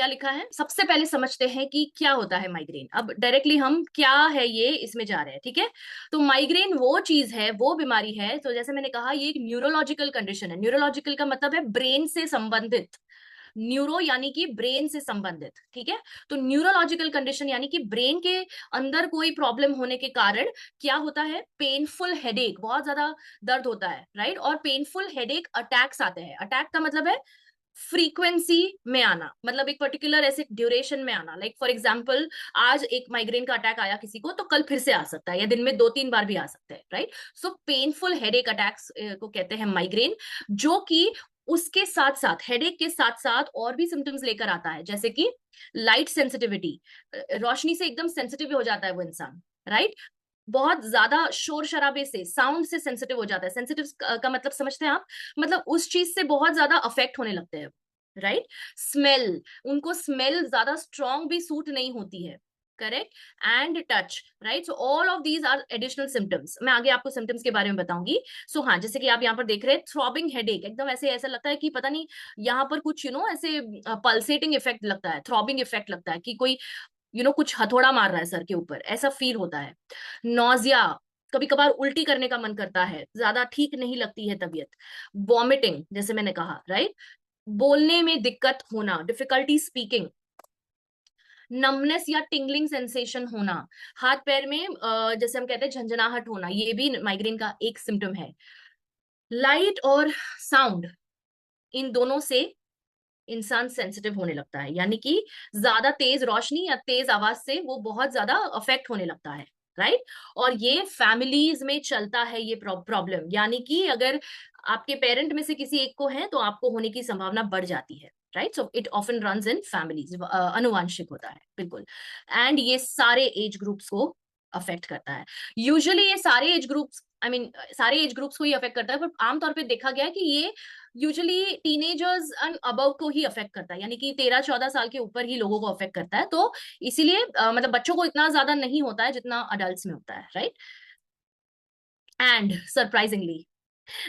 लिखा है। सबसे पहले समझते हैं कि क्या होता है माइग्रेन। अब डायरेक्टली हम क्या है ये इसमें जा रहे हैं, ठीक है। तो माइग्रेन वो चीज है, वो बीमारी है, तो जैसे मैंने कहा ये एक न्यूरोलॉजिकल कंडीशन है। न्यूरोलॉजिकल का मतलब है ब्रेन से संबंधित। न्यूरो यानी कि ब्रेन से संबंधित, ठीक है। तो न्यूरोलॉजिकल कंडीशन यानी कि ब्रेन के अंदर कोई प्रॉब्लम होने के कारण क्या होता है, पेनफुल हेडेक, बहुत ज्यादा दर्द होता है, राइट। और पेनफुल हेडेक अटैक्स आते हैं। अटैक का मतलब है फ्रीक्वेंसी में आना, मतलब एक पर्टिकुलर ऐसे ड्यूरेशन में आना। लाइक फॉर एग्जांपल आज एक माइग्रेन का अटैक आया किसी को, तो कल फिर से आ सकता है, या दिन में 2-3 बार भी आ सकता है, right. So painful headache attacks को कहते हैं माइग्रेन, जो कि उसके साथ साथ, हेडेक के साथ साथ और भी सिम्टम्स लेकर आता है, जैसे कि लाइट सेंसिटिविटी, रोशनी से एकदम सेंसिटिव हो जाता है वो इंसान, राइट। बहुत ज्यादा शोर शराबे से, साउंड से सेंसिटिव हो जाता है। सेंसिटिव का मतलब समझते हैं आप, मतलब उस चीज से बहुत ज्यादा अफेक्ट होने लगते हैं, राइट। स्मेल, उनको स्मेल ज्यादा स्ट्रॉन्ग भी सूट नहीं होती है, correct. And touch, right. So all of these are additional symptoms. मैं आगे आपको सिम्टम्स के बारे में बताऊंगी। सो हाँ, जैसे कि आप यहाँ पर देख रहे हैं, थ्रॉबिंग हेडेक, एकदम ऐसे ऐसा लगता है कि पता नहीं यहाँ पर कुछ ऐसे पल्सेटिंग इफेक्ट लगता है, थ्रॉबिंग इफेक्ट लगता है कि कोई कुछ हथौड़ा मार रहा है सर के ऊपर, ऐसा फील होता है। नौजिया, कभी कभार उल्टी करने का मन करता है, ज्यादा ठीक नहीं लगती है तबीयत। वॉमिटिंग, जैसे मैंने कहा, राइट। बोलने में दिक्कत होना, डिफिकल्टी स्पीकिंग। नमनेस या टिंगलिंग सेंसेशन होना, हाथ पैर में जैसे हम कहते हैं झंझनाहट होना, ये भी माइग्रेन का एक सिम्टम है। लाइट और साउंड, इन दोनों से इंसान सेंसिटिव होने लगता है, यानी कि ज्यादा तेज रोशनी या तेज आवाज से वो बहुत ज्यादा अफेक्ट होने लगता है, राइट। और ये फैमिलीज में चलता है ये प्रॉब्लम, यानी कि अगर आपके पेरेंट में से किसी एक को है तो आपको होने की संभावना बढ़ जाती है, right. So it often runs in families, अनुवांशिक होता है, बिल्कुल। एंड ये सारे एज ग्रुप्स को अफेक्ट करता है। यूजुअली ये सारे एज ग्रुप्स, आई मीन सारे एज ग्रुप्स को ही अफेक्ट करता है, बट आमतौर पे देखा गया है कि ये यूजुअली टीनेजर्स एंड अबव को ही अफेक्ट करता है, यानी कि 13-14 साल के ऊपर ही लोगों को अफेक्ट करता है। तो इसीलिए मतलब बच्चों को इतना ज्यादा नहीं होता है जितना अडल्ट में होता है, राइट। एंड सरप्राइजिंगली,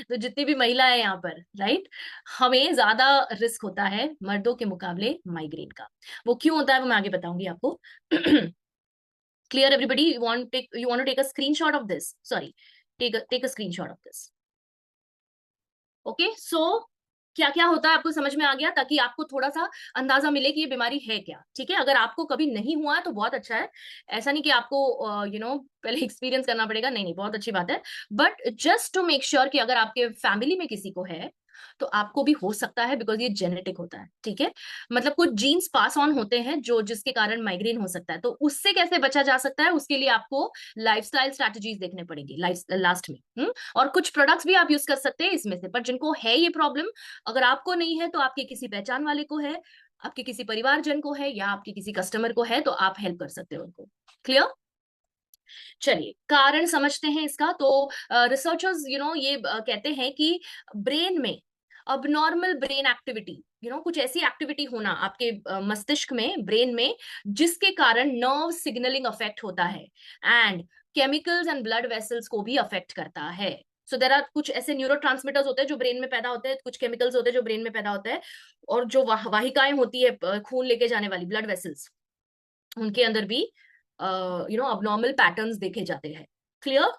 तो जितनी भी महिला है यहाँ पर, राइट, हमें ज्यादा रिस्क होता है मर्दों के मुकाबले माइग्रेन का। वो क्यों होता है वो मैं आगे बताऊंगी आपको। Clear everybody? You want to take a screenshot of this, sorry, take a screenshot of this. Okay, so क्या क्या होता है आपको समझ में आ गया, ताकि आपको थोड़ा सा अंदाजा मिले कि ये बीमारी है क्या, ठीक है। अगर आपको कभी नहीं हुआ है तो बहुत अच्छा है। ऐसा नहीं कि आपको पहले एक्सपीरियंस करना पड़ेगा, नहीं नहीं, बहुत अच्छी बात है। But just to make sure कि अगर आपके फैमिली में किसी को है तो आपको भी हो सकता है, बिकॉज ये जेनेटिक होता है, ठीक है। मतलब कुछ जीन्स पास ऑन होते हैं जो जिसके कारण माइग्रेन हो सकता है। तो उससे कैसे बचा जा सकता है, उसके लिए आपको लाइफस्टाइल स्ट्रैटेजीज देखने पड़ेंगी लाइफ लास्ट में। और कुछ प्रोडक्ट्स भी आप यूज कर सकते हैं इसमें से। पर जिनको है ये प्रॉब्लम, अगर आपको नहीं है तो आपके किसी पहचान वाले को है, आपके किसी परिवारजन को है, या आपके किसी कस्टमर को है, तो आप हेल्प कर सकते हो उनको। क्लियर? चलिए कारण समझते हैं इसका। तो रिसर्चर्स ये कहते हैं कि ब्रेन में अबनॉर्मल ब्रेन एक्टिविटी, कुछ ऐसी एक्टिविटी होना आपके मस्तिष्क में, ब्रेन में, जिसके कारण नर्व सिग्नलिंग अफेक्ट होता है, and chemicals and blood vessels को भी अफेक्ट करता है। सो देर आर कुछ ऐसे न्यूरोट्रांसमीटर्स होते हैं जो ब्रेन में पैदा होते हैं, कुछ केमिकल्स होते हैं जो ब्रेन में पैदा होते हैं, और जो वाहिकाएं होती है खून लेके जाने वाली, ब्लड वेसल्स, उनके अंदर भी अबनॉर्मल पैटर्न्स देखे जाते हैं। क्लियर?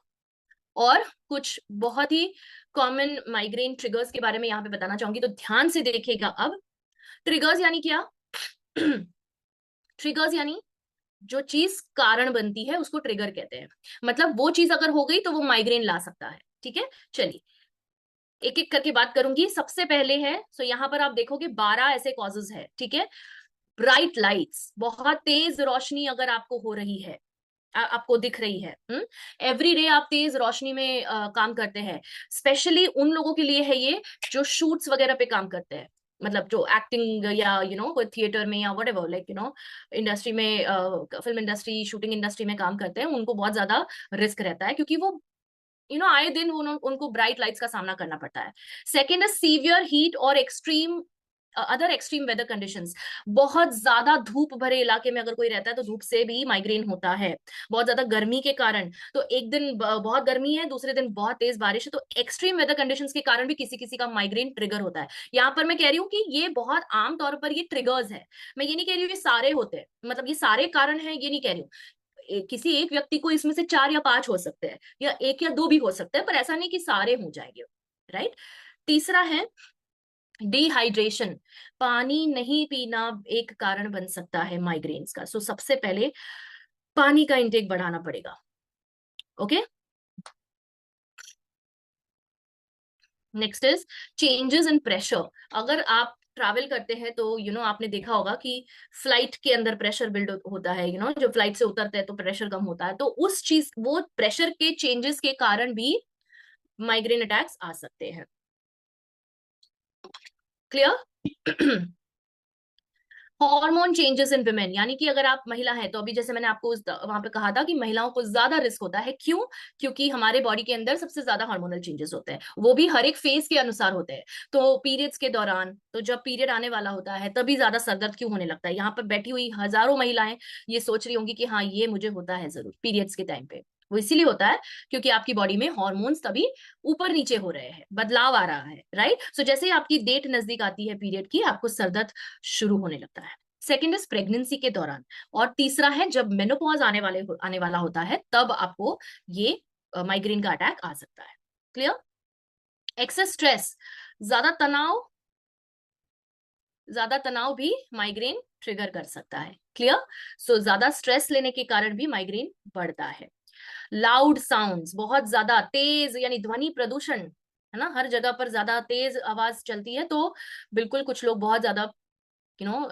और कुछ बहुत ही कॉमन माइग्रेन ट्रिगर्स के बारे में यहाँ पे बताना चाहूंगी, तो ध्यान से देखिएगा। अब ट्रिगर्स यानी क्या? ट्रिगर्स यानी जो चीज कारण बनती है उसको ट्रिगर कहते हैं। मतलब वो चीज अगर हो गई तो वो माइग्रेन ला सकता है, ठीक है। चलिए एक एक करके बात करूंगी। सबसे पहले है, सो यहाँ पर आप देखोगे 12 ऐसे कॉजेज है, ठीक है। ब्राइट लाइट्स, बहुत तेज रोशनी अगर आपको हो रही है, आपको दिख रही है, एवरी डे आप तेज रोशनी में काम करते हैं। स्पेशली उन लोगों के लिए है ये जो शूट्स वगैरह पे काम करते हैं, मतलब जो एक्टिंग या कोई थिएटर में या वट एवर, लाइक इंडस्ट्री में, फिल्म इंडस्ट्री, शूटिंग इंडस्ट्री में काम करते हैं, उनको बहुत ज्यादा रिस्क रहता है, क्योंकि वो आए दिन उनको ब्राइट लाइट्स का सामना करना पड़ता है। सेकेंड है सीवियर हीट और extreme other extreme weather conditions, बहुत ज्यादा धूप भरे इलाके में अगर कोई रहता है तो धूप से भी माइग्रेन होता है। बहुत ज्यादा गर्मी के कारण, तो एक दिन बहुत गर्मी है, दूसरे दिन बहुत तेज बारिश है, तो एक्सट्रीम वेदर कंडीशंस के कारण भी किसी किसी का माइग्रेन ट्रिगर होता है। यहाँ पर मैं कह रही हूँ कि ये बहुत आम तौर पर ये ट्रिगर्स है, मैं ये नहीं कह रही हूँ ये सारे होते हैं, मतलब ये सारे कारण हैं ये नहीं कह रही हूँ। किसी एक व्यक्ति को इसमें से 4 या 5 हो सकते हैं, या 1 या 2 भी हो सकते हैं, पर ऐसा नहीं कि सारे हो जाएंगे। राइट। तीसरा है डिहाइड्रेशन। पानी नहीं पीना एक कारण बन सकता है माइग्रेन्स का। सो सबसे पहले पानी का इंटेक बढ़ाना पड़ेगा। Okay. Next is changes in pressure. अगर आप ट्रैवल करते हैं तो आपने देखा होगा कि फ्लाइट के अंदर प्रेशर बिल्ड होता है, जो फ्लाइट से उतरते हैं तो प्रेशर कम होता है, तो उस चीज वो प्रेशर के चेंजेस के कारण भी माइग्रेन अटैक्स आ सकते हैं। Clear. Hormone changes in women, यानी कि अगर आप महिला हैं तो अभी जैसे मैंने आपको वहां पे कहा था कि महिलाओं को ज्यादा रिस्क होता है। क्यों? क्योंकि हमारे बॉडी के अंदर सबसे ज्यादा हार्मोनल चेंजेस होते हैं, वो भी हर एक फेज के अनुसार होते हैं। तो पीरियड्स के दौरान, तो जब पीरियड आने वाला होता है तभी ज्यादा सरदर्द क्यों होने लगता है। यहाँ पर बैठी हुई हजारों महिलाएं ये सोच रही होंगी कि हाँ ये मुझे होता है जरूर पीरियड्स के टाइम पे। वो इसीलिए होता है क्योंकि आपकी बॉडी में हॉर्मोन्स तभी ऊपर नीचे हो रहे हैं, बदलाव आ रहा है। राइट। सो जैसे ही आपकी डेट नजदीक आती है पीरियड की, आपको सरदर्द शुरू होने लगता है। सेकेंड इज प्रेगनेंसी के दौरान। और तीसरा है जब मेनोपॉज आने वाला होता है, तब आपको ये माइग्रेन का अटैक आ सकता है। क्लियर। एक्सेस स्ट्रेस, ज्यादा तनाव, ज्यादा तनाव भी माइग्रेन ट्रिगर कर सकता है। क्लियर। सो ज्यादा स्ट्रेस लेने के कारण भी माइग्रेन बढ़ता है। लाउड साउंड्स, बहुत ज्यादा तेज यानी ध्वनि प्रदूषण, है ना, हर जगह पर ज्यादा तेज आवाज चलती है तो बिल्कुल कुछ लोग बहुत ज्यादा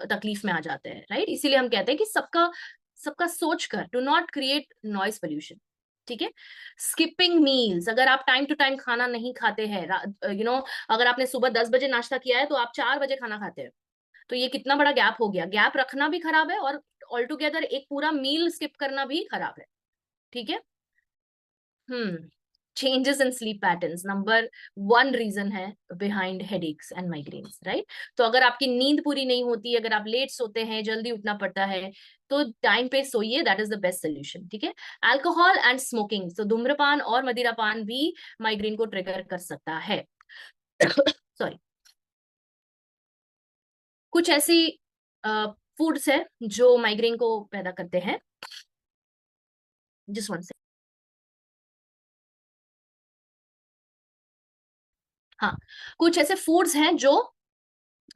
तकलीफ में आ जाते हैं। राइट। इसीलिए हम कहते हैं कि सबका सबका सोच कर, do not create noise pollution. ठीक है। स्किपिंग मील्स, अगर आप टाइम टू टाइम खाना नहीं खाते हैं, अगर आपने सुबह 10 बजे नाश्ता किया है तो आप 4 बजे खाना खाते हैं, तो ये कितना बड़ा गैप हो गया। गैप रखना भी खराब है और ऑल टुगेदर एक पूरा मील स्किप करना भी खराब है। ठीक है। Changes in sleep patterns number 1 reason है behind headaches and migraines. Right. तो अगर आपकी नींद पूरी नहीं होती, अगर आप लेट सोते हैं, जल्दी उठना पड़ता है, तो टाइम पे सोइए, that is the best solution. ठीक है। अल्कोहल एंड स्मोकिंग, तो धूम्रपान और मदिरापान भी माइग्रेन को ट्रिगर कर सकता है। सॉरी। कुछ ऐसी फूड्स है जो माइग्रेन को पैदा करते हैं। जिस वन से, हाँ, कुछ ऐसे फूड्स हैं जो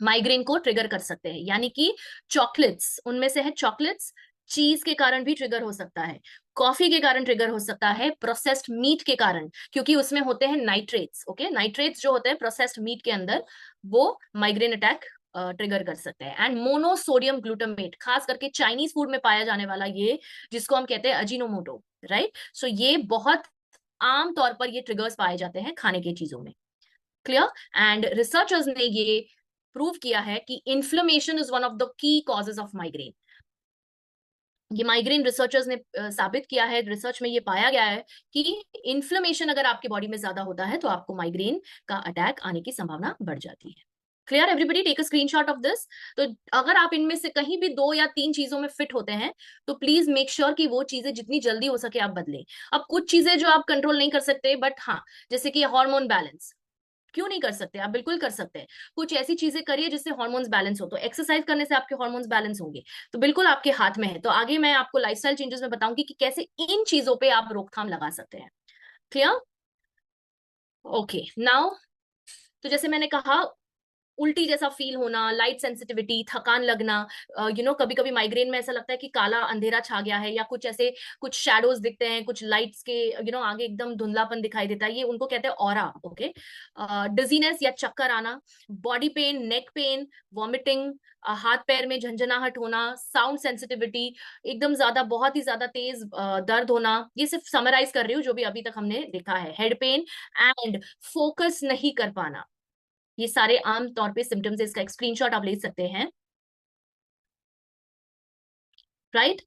माइग्रेन को ट्रिगर कर सकते हैं, यानी कि चॉकलेट्स उनमें से है। चॉकलेट्स चीज के कारण भी ट्रिगर हो सकता है, कॉफी के कारण ट्रिगर हो सकता है, प्रोसेस्ड मीट के कारण, क्योंकि उसमें होते हैं नाइट्रेट्स। ओके, नाइट्रेट्स जो होते हैं प्रोसेस्ड मीट के अंदर, वो माइग्रेन अटैक ट्रिगर कर सकते हैं। एंड मोनोसोडियम ग्लूटामेट, खास करके चाइनीज फूड में पाया जाने वाला ये, जिसको हम कहते हैं अजीनोमोटो। राइट। सो ये बहुत आम तौर पर ये ट्रिगर्स पाए जाते हैं खाने की चीजों में। क्लियर। एंड रिसर्चर्स ने ये प्रूव किया है कि inflammation is one of the key causes of migraine. ये माइग्रेन रिसर्चर्स ने साबित किया है, रिसर्च में ये पाया गया है कि इन्फ्लेमेशन अगर आपके बॉडी में ज्यादा होता है तो आपको माइग्रेन का अटैक आने की संभावना बढ़ जाती है। Clear. Everybody take a screenshot of this. तो अगर आप इनमें से कहीं भी 2 या 3 चीजों में फिट होते हैं तो प्लीज मेक श्योर कि वो चीजें जितनी जल्दी हो सके आप बदलें। अब कुछ चीजें जो आप कंट्रोल नहीं कर सकते, बट हाँ, जैसे कि हार्मोन बैलेंस, क्यों नहीं कर सकते, आप बिल्कुल कर सकते हैं। कुछ ऐसी चीजें करिए जिससे हार्मोन्स बैलेंस हो, तो एक्सरसाइज करने से आपके हार्मोन्स बैलेंस होंगे, तो बिल्कुल आपके हाथ में है। तो आगे मैं आपको लाइफस्टाइल चेंजेस में बताऊंगी कि कैसे इन चीजों पे आप रोकथाम लगा सकते हैं। क्लियर। ओके नाउ, तो जैसे मैंने कहा, उल्टी जैसा फील होना, लाइट सेंसिटिविटी, थकान लगना, कभी कभी माइग्रेन में ऐसा लगता है कि काला अंधेरा छा गया है, या कुछ ऐसे कुछ शैडोज दिखते हैं, कुछ लाइट्स के आगे एकदम धुंधलापन दिखाई देता है, ये उनको कहते हैं ऑरा। ओके। डिजीनेस या चक्कर आना, body pain, neck pain, vomiting, हाथ पैर में झंझनाहट होना, साउंड सेंसिटिविटी, एकदम ज्यादा बहुत ही ज्यादा तेज दर्द होना, ये सिर्फ समराइज कर रही हूँ जो भी अभी तक हमने देखा है। हेड पेन एंड फोकस नहीं कर पाना, ये सारे आम तौर पे सिम्टम्स है। इसका एक स्क्रीनशॉट आप ले सकते हैं। राइट।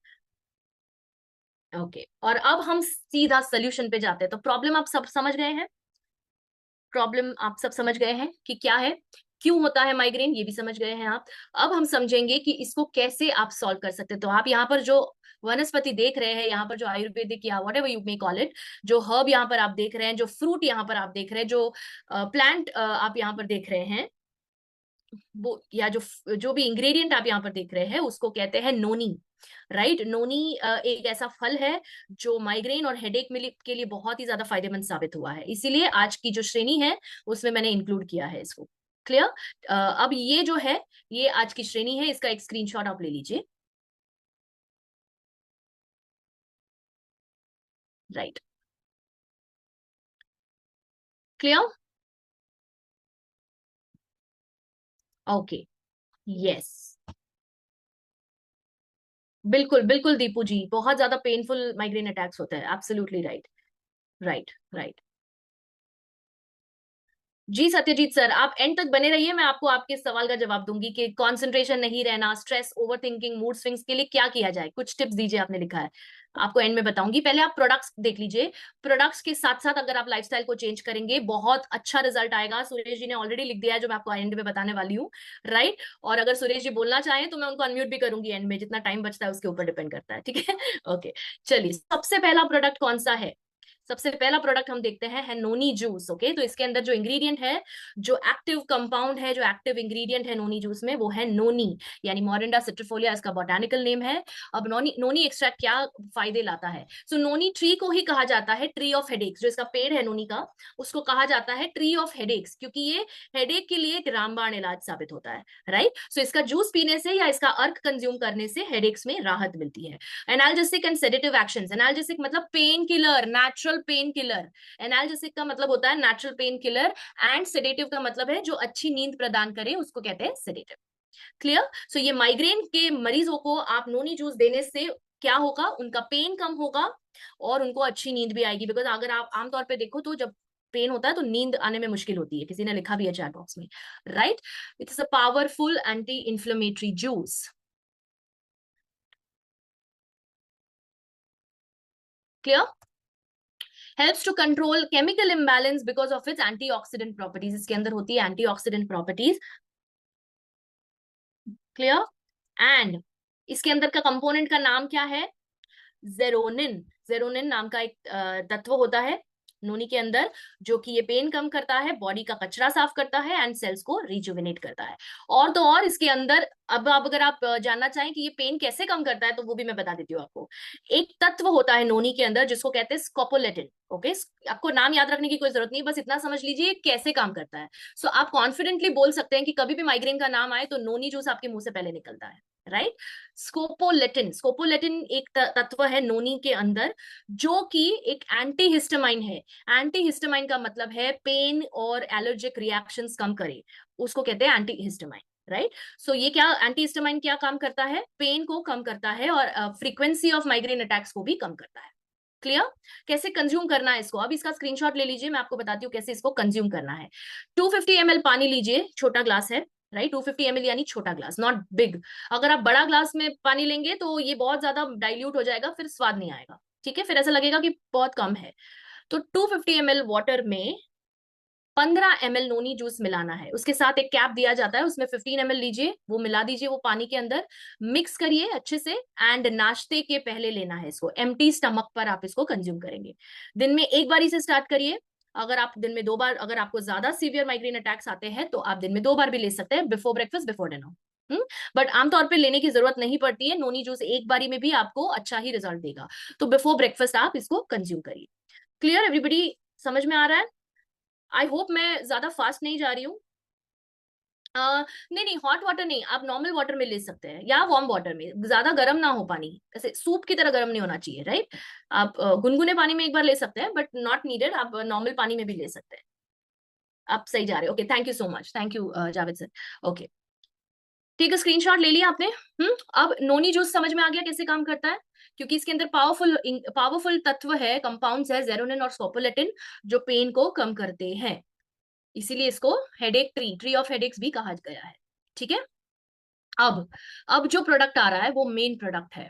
ओके। और अब हम सीधा सोल्यूशन पे जाते हैं। तो प्रॉब्लम आप सब समझ गए हैं, प्रॉब्लम आप सब समझ गए हैं कि क्या है। क्यों होता है माइग्रेन, ये भी समझ गए हैं आप। अब हम समझेंगे कि इसको कैसे आप सॉल्व कर सकते हैं। तो आप यहाँ पर जो वनस्पति देख रहे हैं, यहाँ पर जो आयुर्वेदिक या what ever you may call it, जो हर्ब यहाँ पर आप देख रहे हैं, जो फ्रूट यहाँ पर आप देख रहे हैं, जो प्लांट आप यहाँ पर देख रहे हैं, वो या जो जो भी इंग्रेडिएंट आप यहाँ पर देख रहे हैं, उसको कहते हैं नोनी। राइट, नोनी एक ऐसा फल है जो माइग्रेन और हेडेक के लिए बहुत ही ज्यादा फायदेमंद साबित हुआ है, इसीलिए आज की जो श्रेणी है उसमें मैंने इंक्लूड किया है इसको। क्लियर। अब ये जो है, ये आज की श्रेणी है, इसका एक स्क्रीनशॉट आप ले लीजिए। राइट। क्लियर। ओके। यस। बिल्कुल बिल्कुल दीपू जी, बहुत ज्यादा पेनफुल माइग्रेन अटैक्स होता है, absolutely right. Right right. Ji Satyajit sir, आप एंड तक बने रहिए, मैं आपको आपके सवाल का जवाब दूंगी कि कंसंट्रेशन नहीं रहना, stress, over thinking, mood swings के लिए क्या किया जाए, कुछ टिप्स दीजिए, आपने लिखा है। आपको एंड में बताऊंगी, पहले आप प्रोडक्ट्स देख लीजिए। प्रोडक्ट्स के साथ साथ अगर आप लाइफस्टाइल को चेंज करेंगे बहुत अच्छा रिजल्ट आएगा। सुरेश जी ने ऑलरेडी लिख दिया है जो मैं आपको एंड में बताने वाली हूँ। राइट। और अगर सुरेश जी बोलना चाहें तो मैं उनको अनम्यूट भी करूंगी एंड में, जितना टाइम बचता है उसके ऊपर डिपेंड करता है, ठीक है। ओके। चलिए, सबसे पहला प्रोडक्ट कौन सा है? सबसे पहला प्रोडक्ट हम देखते हैं है नोनी जूस। ओके, तो इसके अंदर जो इंग्रेडिएंट है, जो एक्टिव कंपाउंड है, जो एक्टिव इंग्रेडिएंट है नोनी जूस में, वो है नोनी, यानी मोरिंडा सिट्रिफोलिया इसका बॉटैनिकल नेम है। अब नोनी नोनी एक्सट्रैक्ट क्या फायदे लाता है? सो नोनी ट्री को ही कहा जाता है ट्री ऑफ हेडेक्स, जो इसका पेड़ है नोनी का, उसको कहा जाता है ट्री ऑफ हेडेक्स, क्योंकि ये हेडेक के लिए एक रामबाण इलाज साबित होता है। राइट। सो इसका जूस पीने से या इसका अर्क कंज्यूम करने से हेडेक्स में राहत मिलती है। Analgesic and sedative actions, analgesic मतलब pain killer, natural pain killer. Analgesic का मतलब होता है natural pain killer, and sedative का मतलब है जो अच्छी नींद प्रदान करे, उसको कहते हैं सेडेटिव। क्लियर। सो ये माइग्रेन के मरीजों को आप नोनी जूस देने से क्या होगा, उनका पेन कम होगा और उनको अच्छी नींद भी आएगी। बिकॉज अगर आप आमतौर पे देखो तो जब पेन होता है तो नींद आने में मुश्किल होती है, किसी ने लिखा भी है चैट बॉक्स में। Right. It's a powerful anti inflammatory juice. Clear. Helps to control chemical imbalance because of its antioxidant properties, इसके अंदर होती है एंटीऑक्सीडेंट प्रॉपर्टीज। क्लियर। एंड इसके अंदर का कंपोनेंट का नाम क्या है? जेरोनिन। जेरोनिन नाम का एक तत्व होता है नोनी के अंदर, जो कि ये पेन कम करता है, बॉडी का कचरा साफ करता है एंड सेल्स को रिजुविनेट करता है। और तो और इसके अंदर, अब अगर आप जानना चाहें कि ये पेन कैसे कम करता है तो वो भी मैं बता देती हूँ आपको। एक तत्व होता है नोनी के अंदर जिसको कहते हैं स्कोपोलेटिन। ओके, आपको नाम याद रखने की कोई जरूरत नहीं, बस इतना समझ लीजिए कैसे काम करता है। सो आप कॉन्फिडेंटली बोल सकते हैं कि कभी भी माइग्रेन का नाम आए तो नोनी जूस आपके मुंह से पहले निकलता है। राइट। स्कोपोलेटिन, स्कोपोलेटिन एक तत्व है नोनी के अंदर जो कि एक एंटी हिस्टामाइन है। एंटी हिस्टामाइन का मतलब है पेन और एलर्जिक रिएक्शंस कम करे, उसको कहते हैं एंटी हिस्टामाइन। राइट। सो ये क्या एंटी हिस्टामाइन क्या काम करता है? पेन को कम करता है और फ्रीक्वेंसी ऑफ माइग्रेन अटैक्स को भी कम करता है। क्लियर। कैसे कंज्यूम करना है इसको, अब इसका स्क्रीनशॉट ले लीजिए, मैं आपको बताती हूँ कैसे इसको कंज्यूम करना है। 250 ml पानी लीजिए, छोटा ग्लास है। राइट, 250 ml यानी छोटा ग्लास, नॉट बिग। अगर आप बड़ा ग्लास में पानी लेंगे तो ये बहुत ज्यादा डाइल्यूट हो जाएगा, फिर स्वाद नहीं आएगा। ठीक है, फिर ऐसा लगेगा कि बहुत कम है। तो 250 ml वाटर में 15 ml नोनी जूस मिलाना है, उसके साथ एक कैप दिया जाता है, उसमें 15 ml लीजिए, वो मिला दीजिए वो पानी के अंदर, मिक्स करिए अच्छे से। एंड नाश्ते के पहले लेना है इसको, एम्प्टी स्टमक पर आप इसको कंज्यूम करेंगे। दिन में एक बार इसे स्टार्ट करिए। अगर आप दिन में 2 बार, अगर आपको ज्यादा सीवियर माइग्रेन अटैक्स आते हैं तो आप दिन में 2 बार भी ले सकते हैं, before breakfast, before dinner. But आमतौर पे लेने की जरूरत नहीं पड़ती है, नोनी जूस एक बारी में भी आपको अच्छा ही रिजल्ट देगा। तो बिफोर ब्रेकफास्ट आप इसको कंज्यूम करिए। क्लियर एवरीबडी, समझ में आ रहा है? आई होप मैं ज्यादा फास्ट नहीं जा रही हूँ। नहीं नहीं, हॉट वाटर नहीं, आप नॉर्मल वाटर में ले सकते हैं या वार्म वाटर में, ज्यादा गर्म ना हो पानी, ऐसे सूप की तरह गर्म नहीं होना चाहिए। राइट। आप गुनगुने पानी में एक बार ले सकते हैं बट नॉट नीडेड, आप नॉर्मल पानी में भी ले सकते हैं। आप सही जा रहे हो। Okay, thank you so much, thank you Javed sir. Okay, ठीक है, स्क्रीनशॉट ले लिया आपने। अब नोनी जूस समझ में आ गया कैसे काम करता है, क्योंकि इसके अंदर पावरफुल पावरफुल तत्व है, कंपाउंड्स है जेरोनिन और स्कोपोलेटिन, जो पेन को कम करते हैं, इसीलिए इसको headache tree, tree of headaches भी कहा गया है। ठीक है। अब अब जो प्रोडक्ट आ रहा है वो मेन प्रोडक्ट है।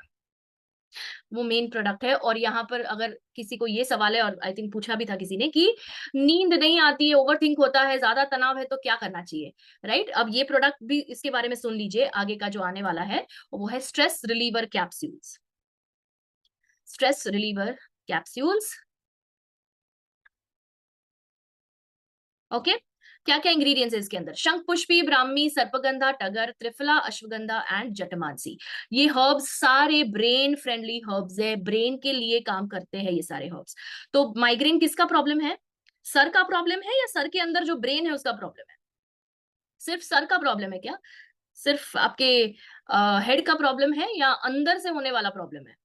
वो मेन प्रोडक्ट है। और यहाँ पर अगर किसी को ये सवाल है, और आई थिंक पूछा भी था किसी ने, कि नींद नहीं आती है, ओवर थिंक होता है, ज्यादा तनाव है, तो क्या करना चाहिए, राइट? अब ये प्रोडक्ट भी इसके बारे में सुन लीजिए, आगे का जो आने वाला है वो है stress reliever capsules. Stress reliever capsules, okay. क्या क्या इंग्रेडिएंट्स है इसके अंदर? शंख पुष्पी, ब्राह्मी, सर्पगंधा, टगर, त्रिफला, अश्वगंधा एंड जटमानसी। ये हर्ब्स सारे ब्रेन फ्रेंडली हर्ब्स है, ब्रेन के लिए काम करते हैं ये सारे हर्ब्स। तो माइग्रेन किसका प्रॉब्लम है? सर का प्रॉब्लम है, या सर के अंदर जो ब्रेन है उसका प्रॉब्लम है? सिर्फ सर का प्रॉब्लम है क्या? सिर्फ आपके हेड का प्रॉब्लम है, या अंदर से होने वाला प्रॉब्लम है?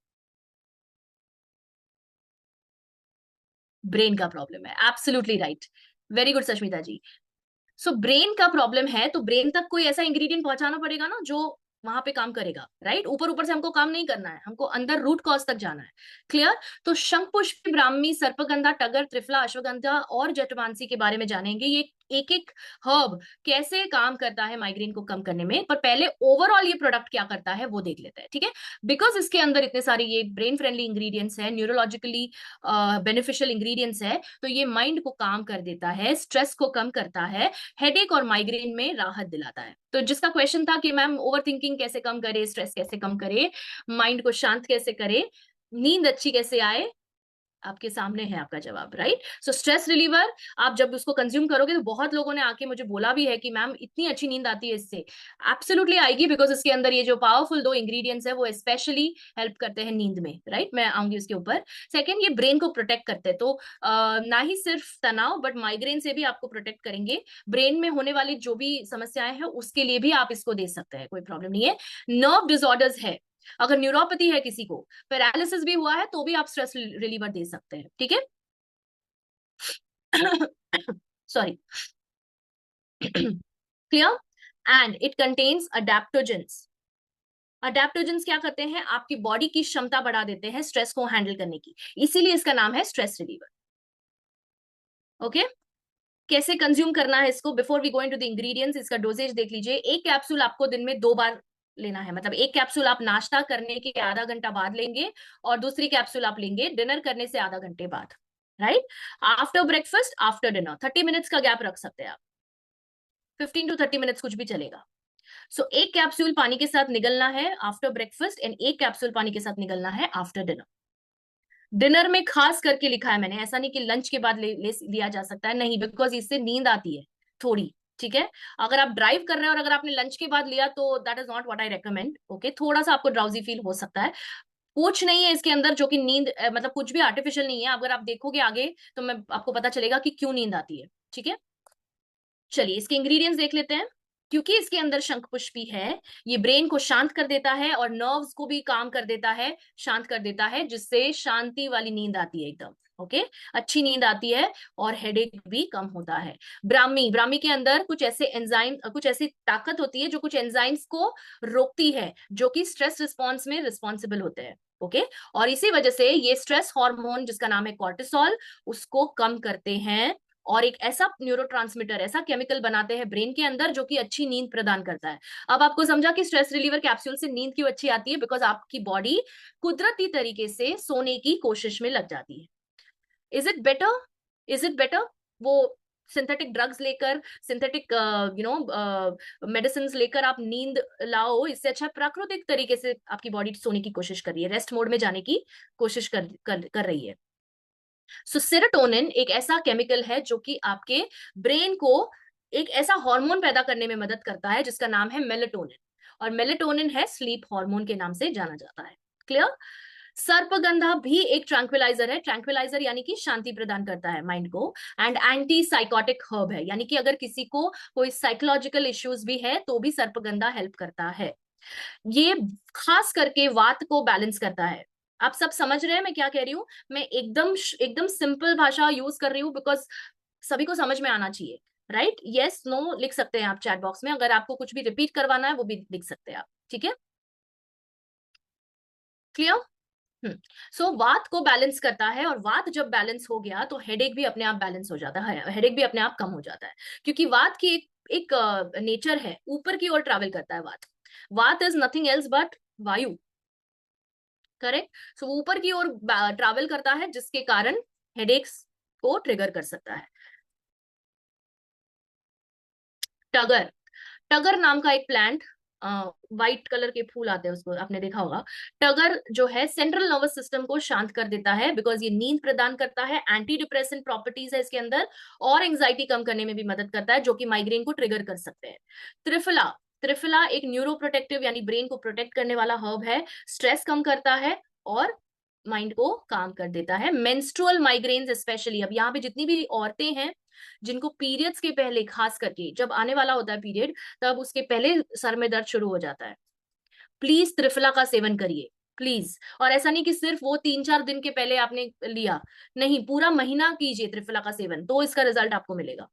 ब्रेन का प्रॉब्लम है, एब्सोल्युटली राइट। वेरी गुड सष्मिता जी। सो ब्रेन का प्रॉब्लम है, तो ब्रेन तक कोई ऐसा इंग्रेडिएंट पहुंचाना पड़ेगा ना जो वहां पे काम करेगा, राइट? ऊपर ऊपर से हमको काम नहीं करना है, हमको अंदर रूट कॉज तक जाना है। क्लियर? तो शंख पुष्प, ब्राह्मी, सर्पगंधा, टगर, त्रिफला, अश्वगंधा और जटमानसी के बारे में जानेंगे। ये एक एक हर्ब कैसे काम करता है माइग्रेन को कम करने में, पर पहले ओवरऑल ये प्रोडक्ट क्या करता है वो देख लेते हैं, ठीक है? बिकॉज इसके अंदर इतने सारे ये ब्रेन फ्रेंडली इंग्रेडिएंट्स है, न्यूरोलॉजिकली बेनिफिशियल इंग्रेडिएंट्स है, तो ये माइंड को काम कर देता है, स्ट्रेस को कम करता है, हेडेक और माइग्रेन में राहत दिलाता है। तो जिसका क्वेश्चन था कि मैम ओवर थिंकिंग कैसे कम करे, स्ट्रेस कैसे कम करे, माइंड को शांत कैसे करे, नींद अच्छी कैसे आए, आपके सामने है आपका जवाब, राइट? सो स्ट्रेस रिलीवर आप जब उसको कंज्यूम करोगे, तो बहुत लोगों ने आके मुझे बोला भी है कि मैम इतनी अच्छी नींद आती है इससे। एब्सोल्युटली आएगी, बिकॉज इसके अंदर ये जो पावरफुल दो इंग्रेडिएंट्स है वो स्पेशली हेल्प करते हैं नींद में, राइट? मैं आऊंगी उसके ऊपर। सेकंड, ये ब्रेन को प्रोटेक्ट करते हैं, तो ना ही सिर्फ तनाव बट माइग्रेन से भी आपको प्रोटेक्ट करेंगे। ब्रेन में होने वाली जो भी समस्याएं हैं उसके लिए भी आप इसको दे सकते हैं, कोई प्रॉब्लम नहीं है। नर्व डिसऑर्डर्स है, अगर न्यूरोपैथी है किसी को, पैरालिसिस भी हुआ है, तो भी आप स्ट्रेस रिलीवर दे सकते हैं, ठीक है? Sorry. Clear? And it contains adaptogens. Adaptogens क्या करते हैं? आपकी बॉडी की क्षमता बढ़ा देते हैं स्ट्रेस को हैंडल करने की, इसीलिए इसका नाम है स्ट्रेस रिलीवर। ओके? कैसे कंज्यूम करना है इसको? Before we go into the ingredients, इसका डोजेज देख लीजिए। एक कैप्सूल आपको दिन में 2 बार लेना है, मतलब एक कैप्सूल आप नाश्ता करने के आधा घंटा बाद लेंगे, और दूसरी कैप्सूल आप लेंगे डिनर करने से आधा घंटे बाद, right? After breakfast, after dinner, 30 minutes का गैप रख सकते हैं आप, 15 to 30 मिनट्स कुछ भी चलेगा। सो एक कैप्सूल पानी के साथ निगलना है आफ्टर ब्रेकफास्ट, एंड एक कैप्सूल पानी के साथ निगलना है आफ्टर डिनर। डिनर में खास करके लिखा है मैंने, ऐसा नहीं कि लंच के बाद ले लिया जा सकता है, नहीं, बिकॉज इससे नींद आती है थोड़ी, ठीक है? अगर आप ड्राइव कर रहे हैं और अगर आपने लंच के बाद लिया, तो that is not what I recommend, okay? थोड़ा सा आपको ड्राउजी फील हो सकता है, कुछ नहीं है इसके अंदर जो कि नींद मतलब कुछ भी आर्टिफिशियल नहीं है। अगर आप देखोगे आगे तो मैं आपको पता चलेगा कि क्यों नींद आती है, ठीक है? चलिए इसके इंग्रेडिएंट्स देख लेते हैं। क्योंकि इसके अंदर शंख पुष्पी है, ये ब्रेन को शांत कर देता है और नर्व्स को भी काम कर देता है, शांत कर देता है, जिससे शांति वाली नींद आती है एकदम, ओके? अच्छी नींद आती है और हेडेक भी कम होता है। ब्राह्मी, ब्राह्मी के अंदर कुछ ऐसे एंजाइम, कुछ ऐसी ताकत होती है जो कुछ एंजाइम्स को रोकती है, जो कि स्ट्रेस रिस्पॉन्स में रिस्पॉन्सिबल होते हैं, ओके? और इसी वजह से ये स्ट्रेस हार्मोन जिसका नाम है कॉर्टिसोल, उसको कम करते हैं, और एक ऐसा न्यूरोट्रांसमीटर, ऐसा केमिकल बनाते हैं ब्रेन के अंदर जो कि अच्छी नींद प्रदान करता है। अब आपको समझा कि स्ट्रेस रिलीवर कैप्सूल से नींद क्यों अच्छी आती है? बिकॉज आपकी बॉडी कुदरती तरीके से सोने की कोशिश में लग जाती है। Is it better? Is it better वो सिंथेटिक ड्रग्स लेकर, सिंथेटिक मेडिसिन लेकर आप नींद लाओ? इससे अच्छा प्राकृतिक तरीके से आपकी बॉडी सोने की कोशिश कर रही है, रेस्ट मोड में जाने की कोशिश कर रही है। सो सेरोटोनिन एक ऐसा केमिकल है जो कि आपके ब्रेन को एक ऐसा हार्मोन पैदा करने में मदद करता है जिसका नाम है मेलेटोनिन, और मेलेटोनिन है स्लीप हार्मोन के नाम से जाना जाता है। क्लियर? सर्पगंधा भी एक ट्रैंक्विलाइजर है, ट्रैंक्विलाइजर यानी कि शांति प्रदान करता है माइंड को, एंड एंटी साइकोटिक हर्ब है, यानी कि अगर किसी को कोई साइकोलॉजिकल इश्यूज भी है तो भी सर्पगंधा हेल्प करता है। ये खास करके वात को बैलेंस करता है। आप सब समझ रहे हैं मैं क्या कह रही हूँ? मैं एकदम एकदम सिंपल भाषा यूज कर रही हूँ, बिकॉज सभी को समझ में आना चाहिए, राइट? यस नो लिख सकते हैं आप चैट बॉक्स में, अगर आपको कुछ भी रिपीट करवाना है वो भी लिख सकते हैं आप, ठीक है? क्लियर? सो वात को बैलेंस करता है, और वात जब बैलेंस हो गया तो हेडेक भी अपने आप बैलेंस हो जाता है, हेडेक भी अपने आप कम हो जाता है, क्योंकि वात की एक नेचर है, ऊपर की ओर ट्रैवल करता है वात। वात इज नथिंग एल्स बट वायु, करेक्ट। सो वो ऊपर की ओर ट्रैवल करता है, जिसके कारण हेडेक्स को ट्रिगर कर सकता है। टगर, टगर नाम का एक प्लांट, व्हाइट कलर के फूल आते हैं, उसको आपने देखा होगा। टगर जो है सेंट्रल नर्वस सिस्टम को शांत कर देता है, बिकॉज ये नींद प्रदान करता है, एंटी डिप्रेसेंट प्रॉपर्टीज है इसके अंदर, और एंजाइटी कम करने में भी मदद करता है, जो कि माइग्रेन को ट्रिगर कर सकते हैं। त्रिफला, त्रिफला एक न्यूरो प्रोटेक्टिव यानी ब्रेन को प्रोटेक्ट करने वाला हर्ब है, स्ट्रेस कम करता है और माइंड को काम कर देता है। मेंस्ट्रुअल माइग्रेन्स स्पेशली, अब यहाँ पे जितनी भी औरतें हैं जिनको पीरियड्स के पहले, खास करके जब आने वाला होता है पीरियड, तब उसके पहले सर में दर्द शुरू हो जाता है, प्लीज त्रिफला का सेवन करिए, प्लीज। और ऐसा नहीं कि सिर्फ वो 3-4 दिन के पहले आपने लिया, नहीं, पूरा महीना कीजिए त्रिफला का सेवन, तो इसका रिजल्ट आपको मिलेगा।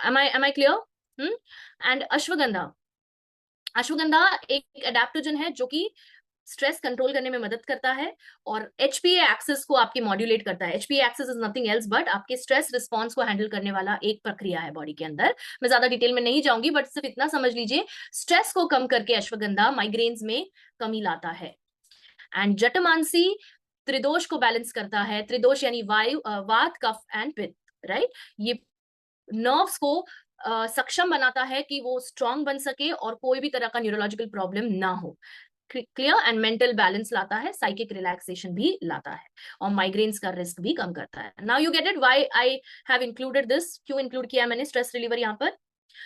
Am I clear? And ashwagandha, ashwagandha एक एडेप्टोजन है जो कि स्ट्रेस कंट्रोल करने में मदद करता है, और एचपीए एक्सेस को आपकी मॉड्यूलेट करता है। HPA axis is nothing else but आपके स्ट्रेस रिस्पॉन्स को हैंडल करने वाला एक प्रक्रिया है बॉडी के अंदर। मैं ज्यादा डिटेल में नहीं जाऊंगी, बट सिर्फ इतना समझ लीजिए, स्ट्रेस को कम करके अश्वगंधा माइग्रेन्स में कमी लाता है। एंड जटमानसी त्रिदोष को बैलेंस करता है, त्रिदोष यानी वायु, वात, कफ एंड पित्त, राइट। ये नर्व्स को सक्षम बनाता है कि वो स्ट्रांग बन सके और कोई भी तरह का न्यूरोलॉजिकल प्रॉब्लम ना हो। क्लियर। एंड मेंटल बैलेंस लाता है, साइकिक रिलैक्सेशन भी लाता है, और माइग्रेन्स का रिस्क भी कम करता है। Now you get it why I have included this, क्यों इंक्लूड किया मैंने स्ट्रेस रिलीवर यहाँ पर।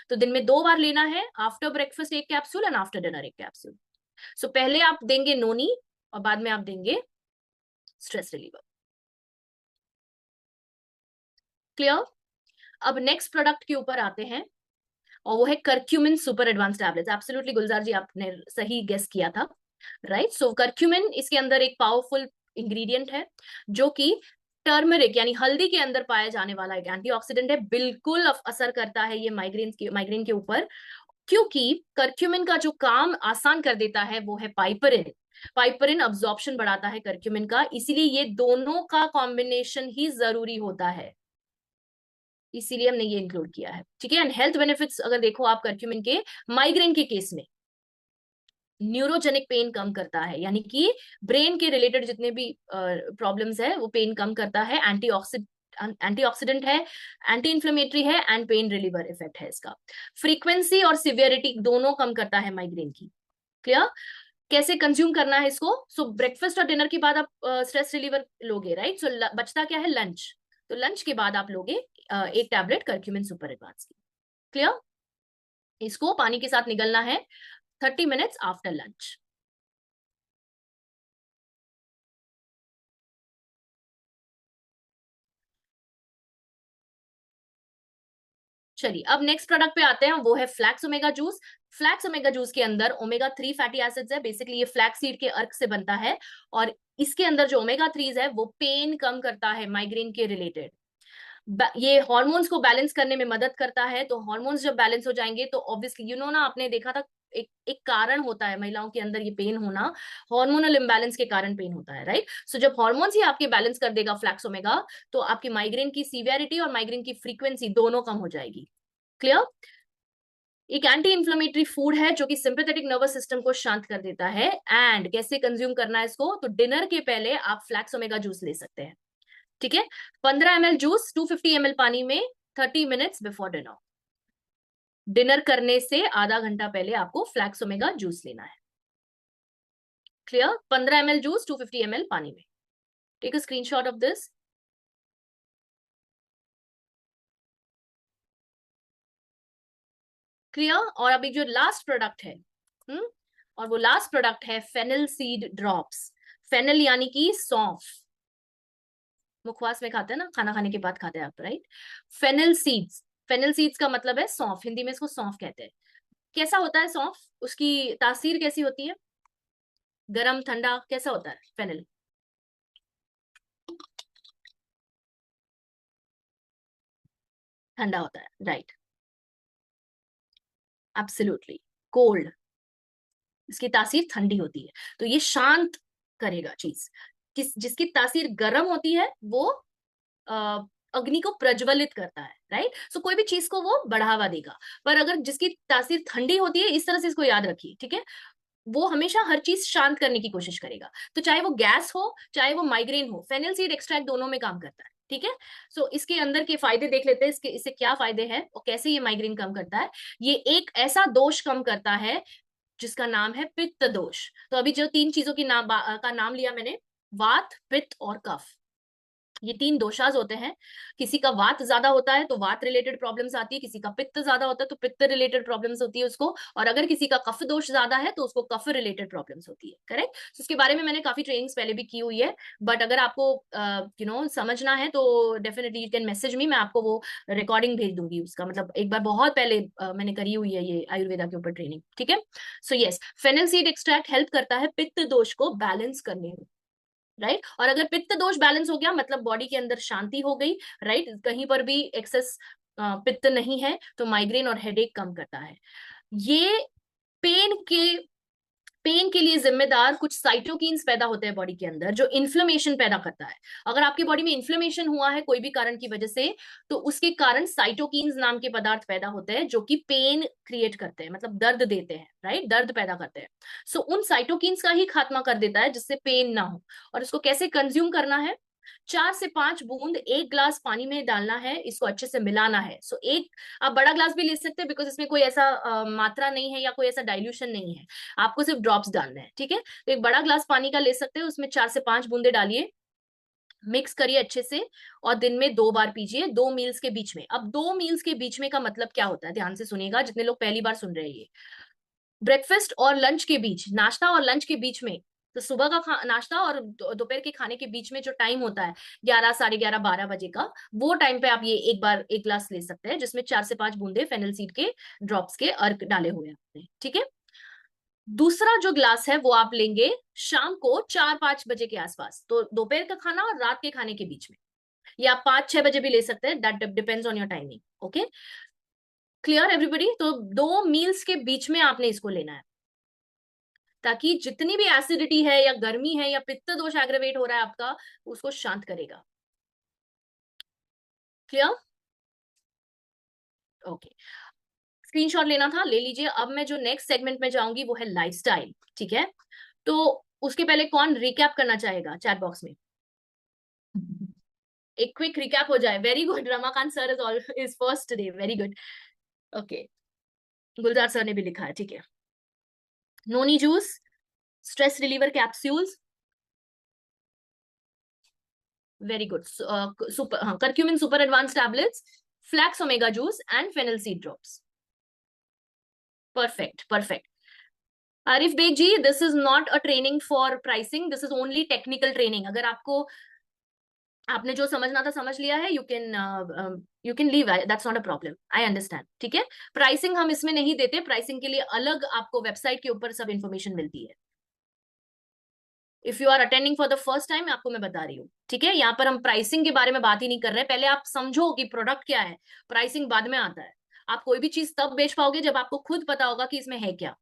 तो दिन में 2 बार लेना है, आफ्टर ब्रेकफास्ट एक कैप्सूल एंड आफ्टर डिनर एक कैप्सूल। सो पहले आप देंगे नोनी और बाद में आप देंगे स्ट्रेस रिलीवर। क्लियर। अब नेक्स्ट प्रोडक्ट के ऊपर आते हैं, और वो है curcumin super advance tablets. Absolutely Gulzar ji, आपने सही गेस किया था, राइट। सो करक्यूमिन इसके अंदर एक पावरफुल इंग्रेडिएंट है, जो कि टर्मरिक यानी हल्दी के अंदर पाया जाने वाला एक एंटीऑक्सीडेंट है। बिल्कुल असर करता है ये माइग्रेन के ऊपर, क्योंकि करक्यूमिन का जो काम आसान कर देता है वो है पाइपरिन। पाइपरिन अब्जॉर्प्शन बढ़ाता है करक्यूमिन का, इसीलिए ये दोनों का कॉम्बिनेशन ही जरूरी होता है, इसीलिए हमने ये इंक्लूड किया है, ठीक है। एंड हेल्थ बेनिफिट्स अगर देखो आप करक्यूमिन के, माइग्रेन के केस में न्यूरोजेनिक पेन कम करता है, यानी कि ब्रेन के रिलेटेड जितने भी प्रॉब्लम्स है वो पेन कम करता है, एंटीऑक्सीडेंट है, एंटी इंफ्लेमेटरी है, एंड पेन रिलीवर इफेक्ट है इसका। फ्रीक्वेंसी और सिवियरिटी दोनों कम करता है माइग्रेन की। क्लियर। कैसे कंज्यूम करना है इसको? सो ब्रेकफास्ट और डिनर के बाद आप स्ट्रेस रिलीवर लोगे, राइट। सो बचता क्या है? लंच। तो लंच के बाद आप लोगे एक टैबलेट करक्यूमिन सुपर एडवांस की। क्लियर। इसको पानी के साथ निगलना है 30 मिनट्स आफ्टर लंच। चलिए अब नेक्स्ट प्रोडक्ट पे आते हैं, वो है flax omega juice. Flax omega juice के अंदर ओमेगा 3 फैटी एसिड्स है, बेसिकली ये फ्लैक्स सीड के अर्क से बनता है, और इसके अंदर जो ओमेगा 3 है वो पेन कम करता है माइग्रेन के रिलेटेड। ये हार्मोन्स को बैलेंस करने में मदद करता है, तो हार्मोन्स जब बैलेंस हो जाएंगे तो ऑब्वियसली यू नो ना, आपने देखा था एक एक कारण होता है महिलाओं के अंदर ये पेन होना, हार्मोनल इम्बैलेंस के कारण पेन होता है, राइट। सो जब हार्मोन्स ही आपके बैलेंस कर देगा फ्लैक्स ओमेगा, तो आपकी माइग्रेन की सीवियरिटी और माइग्रेन की फ्रीक्वेंसी दोनों कम हो जाएगी। क्लियर। एक एंटी इंफ्लेमेटरी फूड है जो कि सिंपैथेटिक नर्वस सिस्टम को शांत कर देता है। एंड कैसे कंज्यूम करना है इसको? तो डिनर के पहले आप फ्लैक्स ओमेगा जूस ले सकते हैं, ठीक है। 15 ml जूस 250 ml पानी में 30 मिनट्स बिफोर डिनर। डिनर करने से आधा घंटा पहले आपको फ्लैक्स ओमेगा जूस लेना है। क्लियर। 15 ml जूस 250 ml पानी में। Take a screenshot of this. Clear. और अभी जो लास्ट प्रोडक्ट है, और वो लास्ट प्रोडक्ट है फेनल सीड ड्रॉप्स। फेनल यानी कि सौंफ, मुखवास में खाते हैं ना, खाना खाने के बाद खाते हैं आप, right. Fennel seeds, fennel seeds का मतलब है सौंफ, हिंदी में इसको सौंफ कहते हैं। कैसा होता है सौंफ? उसकी तासीर कैसी होती है? गरम, ठंडा, कैसा होता है फेनल? ठंडा होता है, राइट। एब्सोल्युटली कोल्ड, इसकी तासीर ठंडी होती है, तो ये शांत करेगा चीज। जिसकी तासीर गर्म होती है वो अ, अग्नि को प्रज्वलित करता है, राइट। सो कोई भी चीज को वो बढ़ावा देगा, पर अगर जिसकी तासीर ठंडी होती है, इस तरह से इसको याद रखिए, ठीक है। वो हमेशा हर चीज शांत करने की कोशिश करेगा। तो चाहे वो गैस हो चाहे वो माइग्रेन हो, फेनिल सीड एक्सट्रैक्ट दोनों में काम करता है। ठीक है, सो इसके अंदर के फायदे देख लेते हैं, इससे क्या फायदे हैं और कैसे ये माइग्रेन कम करता है। ये एक ऐसा दोष कम करता है जिसका नाम है पित्त दोष। तो अभी जो तीन चीजों की का नाम लिया मैंने, वात, पित्त और कफ, ये तीन दोषाज होते हैं। किसी का वात ज्यादा होता है तो वात रिलेटेड प्रॉब्लम्स आती है, किसी का पित्त ज्यादा होता है तो पित्त रिलेटेड प्रॉब्लम्स होती है उसको, और अगर किसी का कफ दोष ज्यादा है तो उसको कफ रिलेटेड प्रॉब्लम्स होती है। करेक्ट, तो इसके बारे में मैंने काफी ट्रेनिंग्स पहले भी की हुई है, बट अगर आपको समझना है तो definitely you can message me, मैं आपको वो रिकॉर्डिंग भेज दूंगी उसका, मतलब एक बार बहुत पहले मैंने करी हुई है ये आयुर्वेदा के ऊपर ट्रेनिंग। ठीक है, so yes, fennel seed extract help करता है पित्त दोष को बैलेंस करने में। राइट, और अगर पित्त दोष बैलेंस हो गया मतलब बॉडी के अंदर शांति हो गई, राइट, कहीं पर भी एक्सेस पित्त नहीं है, तो माइग्रेन और हेडेक कम करता है। ये पेन के पेन के लिए जिम्मेदार कुछ साइटोकिन्स पैदा होते हैं बॉडी के अंदर जो इन्फ्लेमेशन पैदा करता है। अगर आपकी बॉडी में इन्फ्लेमेशन हुआ है कोई भी कारण की वजह से, तो उसके कारण साइटोकिन्स नाम के पदार्थ पैदा होते हैं जो कि पेन क्रिएट करते हैं, मतलब दर्द देते हैं, राइट, दर्द पैदा करते हैं। सो उन साइटोकिन्स का ही खात्मा कर देता है जिससे पेन ना हो। और इसको कैसे कंज्यूम करना है, 4 से 5 बूंद एक ग्लास पानी में डालना है, इसको अच्छे से मिलाना है। सो एक, आप बड़ा ग्लास भी ले सकते हैं बिकॉज इसमें कोई ऐसा मात्रा नहीं है या कोई ऐसा डाइल्यूशन नहीं है, आपको सिर्फ ड्रॉप्स डालने हैं। ठीक है, तो एक बड़ा ग्लास पानी का ले सकते हैं, उसमें 4 से 5 बूंदे डालिए, मिक्स करिए अच्छे से, और दिन में 2 बार पीजिए, 2 मील्स के बीच में। अब 2 मील्स के बीच में का मतलब क्या होता है, ध्यान से सुनिएगा जितने लोग पहली बार सुन रहे हैं ये, ब्रेकफास्ट और लंच के बीच, नाश्ता और लंच के बीच में, तो सुबह का नाश्ता और दोपहर के खाने के बीच में जो टाइम होता है 11, साढ़े 11, 12 बजे का, वो टाइम पे आप ये एक बार एक ग्लास ले सकते हैं जिसमें 4 से 5 बूंदे फेनल सीड के ड्रॉप्स के अर्क डाले हुए हैं। ठीक है, दूसरा जो ग्लास है वो आप लेंगे शाम को 4-5 बजे के आसपास, तो दोपहर का खाना और रात के खाने के बीच में, या 5-6 बजे भी ले सकते हैं, that depends on your timing. Okay, clear everybody? तो 2 मील्स के बीच में आपने इसको लेना है, ताकि जितनी भी एसिडिटी है या गर्मी है या पित्त दोष एग्रेवेट हो रहा है आपका, उसको शांत करेगा। क्लियर? ओके, स्क्रीनशॉट लेना था, ले लीजिए। अब मैं जो नेक्स्ट सेगमेंट में जाऊंगी वो है लाइफस्टाइल। ठीक है, तो उसके पहले कौन रिकैप करना चाहेगा चैट बॉक्स में? एक क्विक रिकैप हो जाए। Very good, Ramakant sir is all is first today, very good. Okay, Gulzar sir ने भी लिखा है, ठीक है। Noni juice, stress reliever capsules, very good, super, हाँ, curcumin super advance tablets, flax omega juice and fennel seed drops. Perfect, perfect. Arif Baig ji, this is not a training for pricing, this is only technical training. अगर आपको, आपने जो समझना था समझ लिया है, you can leave, that's not a problem, I understand. ठीक है, प्राइसिंग हम इसमें नहीं देते, प्राइसिंग के लिए अलग आपको वेबसाइट के ऊपर सब इंफॉर्मेशन मिलती है। If you are attending for the first time, आपको मैं बता रही हूँ। ठीक है, यहाँ पर हम प्राइसिंग के बारे में बात ही नहीं कर रहे, पहले आप समझो कि प्रोडक्ट क्या है, प्राइसिंग बाद में आता है। आप कोई भी चीज तब बेच पाओगे जब आपको खुद पता होगा कि इसमें है क्या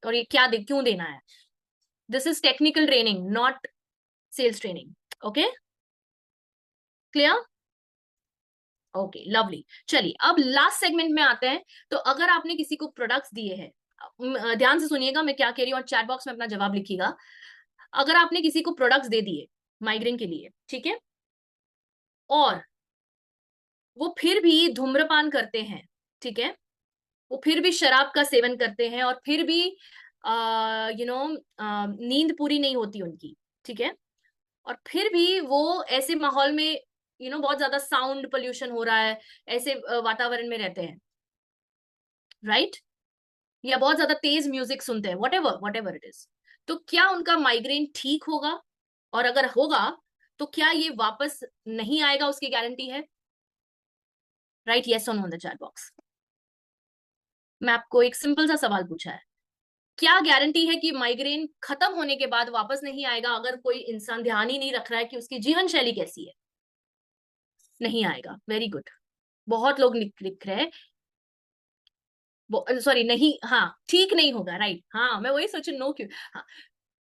और ये क्या क्यों देना है। This is technical training, not sales training. Okay, clear? Okay, lovely. चलिए अब लास्ट सेगमेंट में आते हैं। तो अगर आपने किसी को प्रोडक्ट्स दिए हैं, ध्यान से सुनिएगा मैं क्या कह रही हूँ और चैट बॉक्स में अपना जवाब लिखिएगा। अगर आपने किसी को प्रोडक्ट्स दे दिए माइग्रेन के लिए, ठीक है, और वो फिर भी धूम्रपान करते हैं, ठीक है, वो फिर भी शराब का सेवन करते हैं और फिर भी नींद पूरी नहीं होती उनकी, ठीक है, और फिर भी वो ऐसे माहौल में बहुत ज्यादा साउंड पोल्यूशन हो रहा है, ऐसे वातावरण में रहते हैं, राइट, या बहुत ज्यादा तेज म्यूजिक सुनते हैं, वट एवर इट इज, तो क्या उनका माइग्रेन ठीक होगा? और अगर होगा तो क्या ये वापस नहीं आएगा, उसकी गारंटी है? राइट, यस और no in the chat box. मैं आपको एक सिंपल सा सवाल पूछा है, क्या गारंटी है कि माइग्रेन खत्म होने के बाद वापस नहीं आएगा अगर कोई इंसान ध्यान ही नहीं रख रहा है कि उसकी जीवन शैली कैसी है? नहीं आएगा, वेरी गुड। बहुत लोग लिख रहे हैं, सॉरी नहीं, हाँ, ठीक नहीं होगा, राइट, हाँ, मैं वही सोचू नो क्यों, हाँ,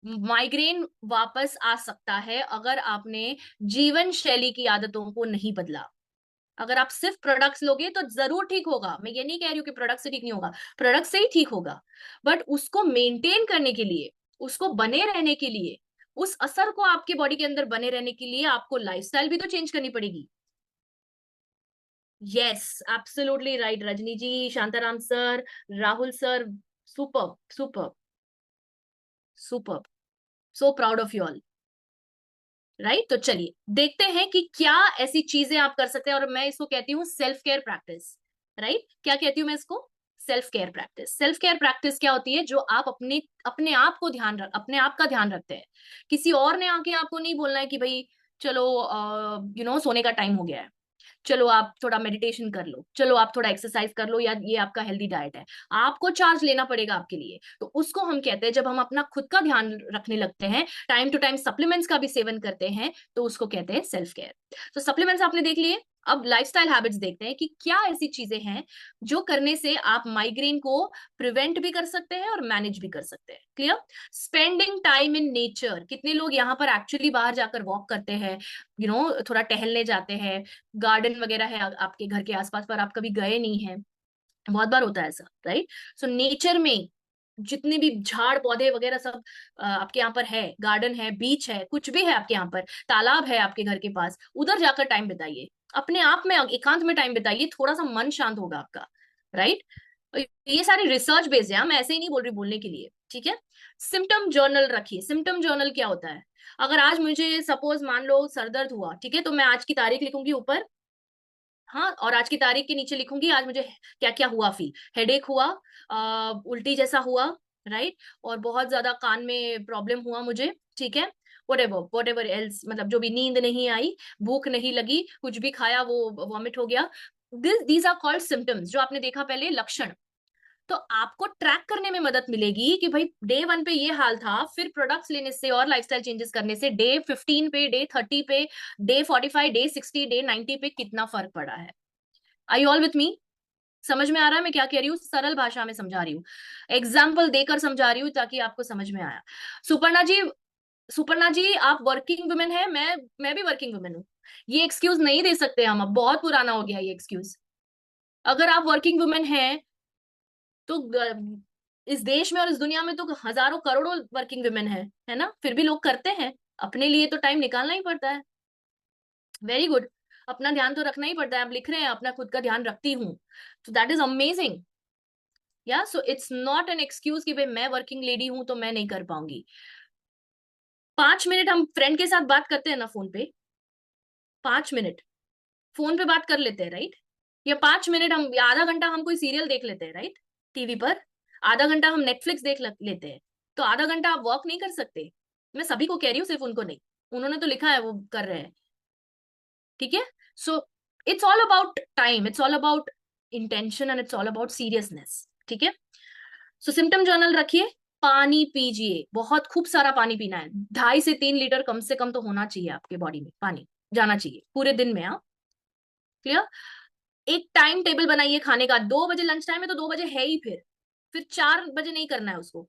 माइग्रेन वापस आ सकता है अगर आपने जीवन शैली की आदतों को नहीं बदला। अगर आप सिर्फ प्रोडक्ट्स लोगे तो जरूर ठीक होगा, मैं ये नहीं कह रही हूँ कि प्रोडक्ट से ठीक नहीं होगा, प्रोडक्ट से ही ठीक होगा, बट उसको मेंटेन करने के लिए, उसको बने रहने के लिए, उस असर को आपके बॉडी के अंदर बने रहने के लिए आपको लाइफस्टाइल भी तो चेंज करनी पड़ेगी। Yes, absolutely right Rajni ji, Shantaram sir, Rahul sir, super super super, so proud of you all. Right, तो चलिए देखते हैं कि क्या ऐसी चीजें आप कर सकते हैं, और मैं इसको कहती हूँ सेल्फ केयर प्रैक्टिस। राइट, क्या कहती हूँ मैं इसको? Self care practice. Self care practice क्या होती है? जो आप अपने अपने आप को अपने आप का ध्यान रखते हैं। किसी और ने आके आपको नहीं बोलना है कि भाई चलो सोने का टाइम हो गया है, चलो आप थोड़ा मेडिटेशन कर लो, चलो आप थोड़ा एक्सरसाइज कर लो, या ये आपका हेल्दी डाइट है। आपको चार्ज लेना पड़ेगा आपके लिए, तो उसको हम कहते हैं, जब हम अपना खुद का ध्यान रखने लगते हैं, टाइम टू टाइम सप्लीमेंट्स का भी सेवन करते हैं, तो उसको कहते हैं सेल्फ केयर। तो सप्लीमेंट्स आपने देख लिए, अब लाइफस्टाइल हैबिट्स देखते हैं कि क्या ऐसी चीजें हैं जो करने से आप माइग्रेन को प्रिवेंट भी कर सकते हैं और मैनेज भी कर सकते हैं। Clear? Spending time in nature, कितने लोग यहाँ पर एक्चुअली बाहर जाकर वॉक करते हैं, थोड़ा टहलने जाते हैं, गार्डन वगैरह है आपके घर के आसपास पर आप कभी गए नहीं हैं, बहुत बार होता है ऐसा, राइट? सो नेचर में जितने भी झाड़ पौधे वगैरह सब आपके यहाँ पर है, गार्डन है, बीच है, कुछ भी है आपके यहाँ पर, तालाब है आपके घर के पास, उधर जाकर टाइम बिताइए, अपने आप में एकांत में टाइम बिताइए, थोड़ा सा मन शांत होगा आपका। राइट, ये सारी रिसर्च बेस्ड है, मैं ऐसे ही नहीं बोल रही बोलने के लिए, ठीक है? सिम्टम जर्नल रखिए। सिम्टम जर्नल क्या होता है? अगर आज मुझे सपोज मान लो सर दर्द हुआ, ठीक है, तो मैं आज की तारीख लिखूंगी ऊपर, हाँ, और आज की तारीख के नीचे लिखूंगी आज मुझे क्या क्या हुआ, फील, हेडेक हुआ, उल्टी जैसा हुआ, राइट, और बहुत ज्यादा कान में प्रॉब्लम हुआ मुझे, ठीक है, वट एवर एल्स, मतलब जो भी, नींद नहीं आई, भूख नहीं लगी, कुछ भी खाया वो वॉमिट हो गया, दीज आर कॉल्ड सिम्टम्स, जो आपने देखा पहले लक्षण। तो आपको ट्रैक करने में मदद मिलेगी कि भाई डे 1 पे ये हाल था, फिर प्रोडक्ट्स लेने से और लाइफस्टाइल चेंजेस करने से डे 15 पे, डे 30 पे, डे 45, डे 60, डे 90 पे कितना फर्क पड़ा है। आई ऑल विथ मी? समझ में आ रहा है मैं क्या कह रही हूँ? सरल भाषा में समझा रही हूँ, एग्जाम्पल देकर समझा रही हूँ ताकि आपको समझ में आया। सुपर्णा जी, सुपर्णा जी आप वर्किंग वुमेन है, मैं भी वर्किंग वुमेन हूँ, ये एक्सक्यूज नहीं दे सकते हम, अब बहुत पुराना हो गया ये एक्सक्यूज। अगर आप वर्किंग वुमेन है तो इस देश में और इस दुनिया में तो हजारों करोड़ों वर्किंग वुमेन है ना, फिर भी लोग करते हैं, अपने लिए तो टाइम निकालना ही पड़ता है। वेरी गुड, अपना ध्यान तो रखना ही पड़ता है, आप लिख रहे हैं अपना खुद का ध्यान रखती हूँ, तो that is amazing. Yeah so it's not an excuse कि भाई मैं वर्किंग लेडी हूं तो मैं नहीं कर पाऊंगी। 5 मिनट हम फ्रेंड के साथ बात करते हैं ना फोन पे, 5 मिनट फोन पे बात कर लेते हैं, राइट? या 5 मिनट हम, या आधा घंटा हम कोई सीरियल देख लेते हैं, राइट, टीवी पर, आधा घंटा हम नेटफ्लिक्स लेते हैं, तो आधा घंटा आप वॉक नहीं कर सकते? मैं सभी को कह रही हूँ, सिर्फ उनको नहीं, उन्होंने तो लिखा है वो कर रहे हैं, ठीक है? So it's all about time, it's all about intention, and it's all about seriousness, ठीक है? सो सिम्टम जर्नल रखिए, पानी पीजिए, बहुत खूब सारा पानी पीना है, 2.5 से 3 लीटर कम से कम तो होना चाहिए आपके बॉडी में, पानी जाना चाहिए पूरे दिन में, हाँ? क्लियर? एक टाइम टेबल बनाइए खाने का, 2 बजे लंच टाइम है तो 2 बजे है ही, फिर 4 बजे नहीं करना है उसको।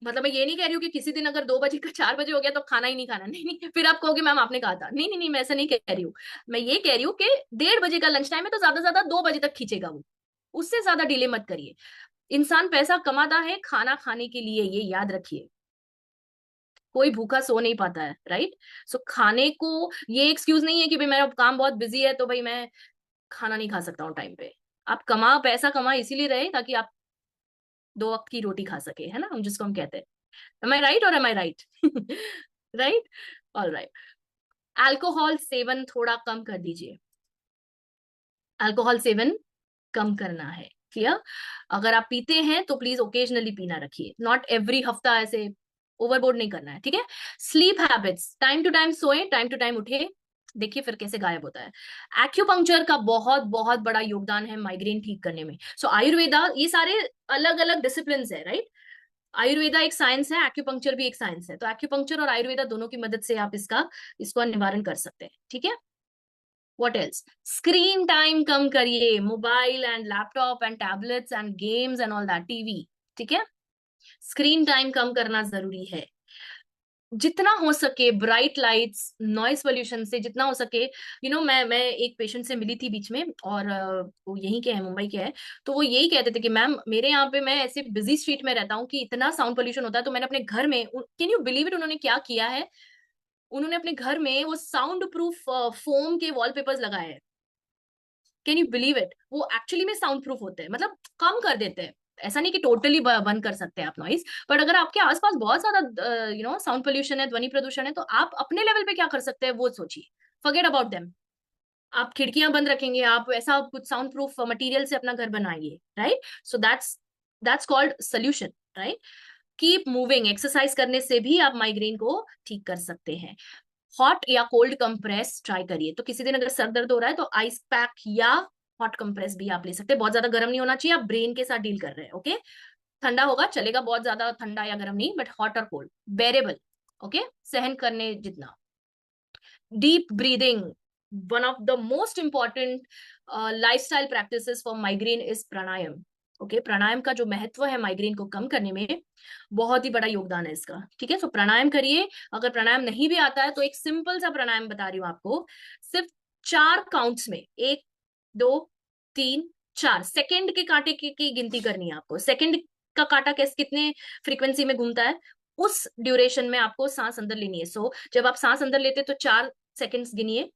मतलब मैं ये नहीं कह रही हूँ कि किसी दिन अगर 2 बजे का 4 बजे हो गया तो खाना ही नहीं खाना, नहीं नहीं, फिर आप कहोगे मैम आपने कहा था, नहीं नहीं नहीं, मैं ऐसा नहीं कह रही हूँ। मैं ये कह रही हूँ कि 1:30 बजे का लंच टाइम है तो ज्यादा से ज्यादा 2 बजे तक खींचेगा वो, उससे ज्यादा डिले मत करिए। इंसान पैसा कमाता है खाना खाने के लिए, ये याद रखिए, कोई भूखा सो नहीं पाता है, राइट? सो खाने को, ये एक्सक्यूज नहीं है कि भाई मेरा काम बहुत बिजी है तो भाई मैं खाना नहीं खा सकता हूँ टाइम पे। आप पैसा कमा इसीलिए रहे ताकि आप 2 वक्त की रोटी खा सके, है ना, हम जिसको हम कहते हैं। एम आई राइट और am I right? Right, all right. Alcohol सेवन थोड़ा कम कर दीजिए, अल्कोहल सेवन कम करना है, क्लियर? अगर आप पीते हैं तो प्लीज ओकेजनली पीना रखिए, नॉट एवरी हफ्ता, ऐसे ओवरबोर्ड नहीं करना है, ठीक है? Sleep habits, time to time सोए, टाइम टू टाइम उठे, देखिए फिर कैसे गायब होता है। एक्यूपंक्चर का बहुत बहुत बड़ा योगदान है माइग्रेन ठीक करने में। सो आयुर्वेदा, ये सारे अलग अलग डिसिप्लिन है, राइट? आयुर्वेदा एक साइंस है, एक्यूपंक्चर भी एक साइंस है, तो एक्यूपंक्चर और आयुर्वेदा दोनों की मदद से आप इसको निवारण कर सकते हैं, ठीक है? What else? स्क्रीन टाइम कम करिए, mobile and laptop and tablets and games and all that, TV, ठीक है? स्क्रीन टाइम कम करना जरूरी है। जितना हो सके ब्राइट लाइट्स, नॉइज पोल्यूशन से जितना हो सके, मैं एक पेशेंट से मिली थी बीच में, और वो यहीं के हैं, मुंबई के हैं। तो वो यही कहते थे कि मैम मेरे यहाँ पे, मैं ऐसे बिजी स्ट्रीट में रहता हूँ कि इतना साउंड पोल्यूशन होता है, तो मैंने अपने घर में, कैन यू बिलीव इट, उन्होंने क्या किया है, उन्होंने अपने घर में वो साउंड प्रूफ फोम के वॉलपेपर्स लगाए हैं। कैन यू बिलीव इट, वो एक्चुअली में साउंड प्रूफ होते हैं, मतलब कम कर देते हैं। ऐसा नहीं कि टोटली बंद कर सकते हैं आप नॉइस, बट अगर आपके आसपास बहुत ज्यादा साउंड पोल्यूशन है, ध्वनि प्रदूषण है, तो आप अपने लेवल पे क्या कर सकते हैं वो सोचिए। Forget about them. आप खिड़कियां बंद रखेंगे, आप ऐसा कुछ साउंड प्रूफ मटेरियल से अपना घर बनाइए, right. So that's called solution, right. Keep moving, exercise करने से भी आप माइग्रेन को ठीक कर सकते हैं। हॉट या कोल्ड कंप्रेस ट्राई करिए, तो किसी दिन अगर सर दर्द हो रहा है तो आइस पैक या हॉट कंप्रेस भी आप ले सकते हैं। बहुत ज्यादा गर्म नहीं होना चाहिए, आप ब्रेन के साथ डील कर रहे हैं, ओके। ठंडा होगा चलेगा, बहुत ज्यादा ठंडा या गर्म नहीं, बट हॉट और कोल्ड बेरेबल, ओके, सहन करने जितना। Deep breathing, one of the most important lifestyle practices for migraine is pranayama. Okay, pranayama का जो महत्व है माइग्रेन को कम करने में, बहुत ही बड़ा योगदान है इसका, ठीक है। सो प्राणायाम करिए। अगर प्राणायाम नहीं भी आता है तो एक सिंपल सा प्राणायाम बता रही हूँ आपको, सिर्फ 4 काउंट्स में, 1 2 3 4 सेकेंड के कांटे की गिनती करनी है आपको। सेकेंड का कांटा कैसे, कितने फ्रीक्वेंसी में घूमता है, उस ड्यूरेशन में आपको सांस अंदर लेनी है। सो जब आप सांस अंदर लेते तो 4 सेकेंड्स गिनिए,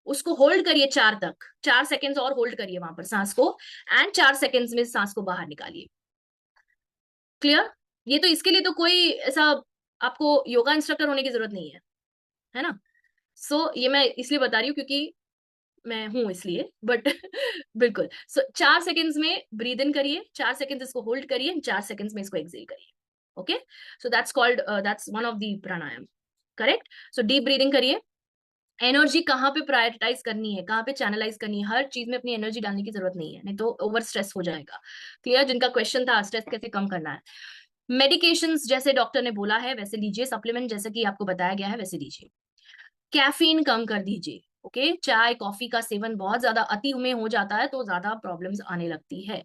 उसको होल्ड करिए 4 तक, 4 सेकेंड्स और होल्ड करिए वहां पर सांस को, एंड 4 सेकेंड्स में सांस को बाहर निकालिए। क्लियर। ये तो, इसके लिए तो कोई ऐसा आपको योगा इंस्ट्रक्टर होने की जरूरत नहीं है ना। ये मैं इसलिए बता रही हूँ क्योंकि मैं हूं इसलिए, बट बिल्कुल। 4 सेकेंड्स में ब्रीद इन करिए, 4 सेकेंड्स इसको होल्ड करिए, 4 सेकेंड्स में इसको एक्सेल करिए, okay. So that's called, that's one of the pranayama, correct. So deep breathing करिए। एनर्जी कहाँ पे प्रायोरिटाइज करनी है, कहाँ पे चैनलाइज करनी है, हर चीज में अपनी एनर्जी डालने की जरूरत नहीं है, नहीं तो ओवर स्ट्रेस हो जाएगा। क्लियर, जिनका क्वेश्चन था स्ट्रेस कैसे कम करना है। मेडिकेशंस जैसे डॉक्टर ने बोला है वैसे लीजिए, सप्लीमेंट जैसे कि आपको बताया गया है वैसे लीजिए। कैफीन कम कर दीजिए, ओके। चाय कॉफी का सेवन बहुत ज्यादा अति में हो जाता है तो ज्यादा प्रॉब्लम्स आने लगती है।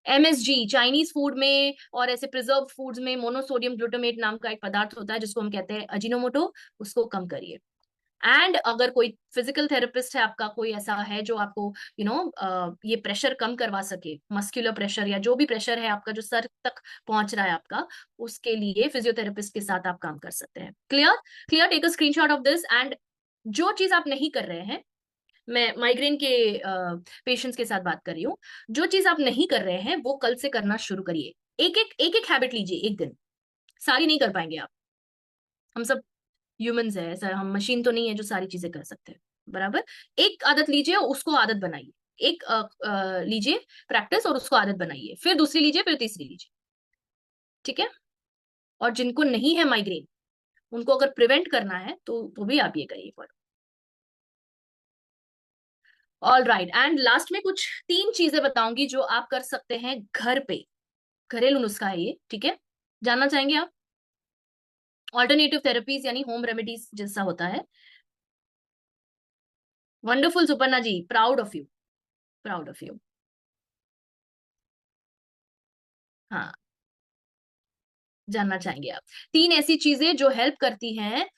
एमएसजी, चाइनीज फूड में और ऐसे प्रिजर्व फूड्स में मोनोसोडियम ग्लूटामेट नाम का एक पदार्थ होता है जिसको हम कहते हैं अजिनोमोटो, उसको कम करिए। एंड अगर कोई फिजिकल थेरेपिस्ट है आपका, कोई ऐसा है जो आपको ये प्रेशर कम करवा सके, मस्कुलर प्रेशर या जो भी प्रेशर है आपका जो सर तक पहुंच रहा है आपका, उसके लिए फिजियोथेरेपिस्ट के साथ आप काम कर सकते हैं। Clear. Clear, take a screenshot of this. And जो चीज आप नहीं कर रहे हैं, मैं माइग्रेन के पेशेंट्स के साथ बात कर रही हूँ, जो चीज आप नहीं कर रहे हैं वो कल से करना शुरू करिए। एक एक हैबिट लीजिए एक दिन, सारी नहीं कर पाएंगे आप, हम सब ह्यूमंस है, ऐसा हम मशीन तो नहीं है जो सारी चीजें कर सकते हैं, बराबर। एक आदत लीजिए उसको आदत बनाइए, एक लीजिए प्रैक्टिस और उसको आदत बनाइए, फिर दूसरी लीजिए, फिर तीसरी लीजिए, ठीक है। और जिनको नहीं है माइग्रेन, उनको अगर प्रिवेंट करना है तो भी आप ये करिए follow. All right, and last में कुछ 3 चीजें बताऊंगी जो आप कर सकते हैं घर पे, घरेलू नुस्खा है ये, ठीक है। जानना चाहेंगे आप? ऑल्टरनेटिव थेरेपीज यानी होम रेमेडीज जैसा होता है। Wonderful Suparna ji, proud of you, proud of you. हाँ, जानना चाहेंगे आप 3 ऐसी चीजें जो हेल्प करती हैं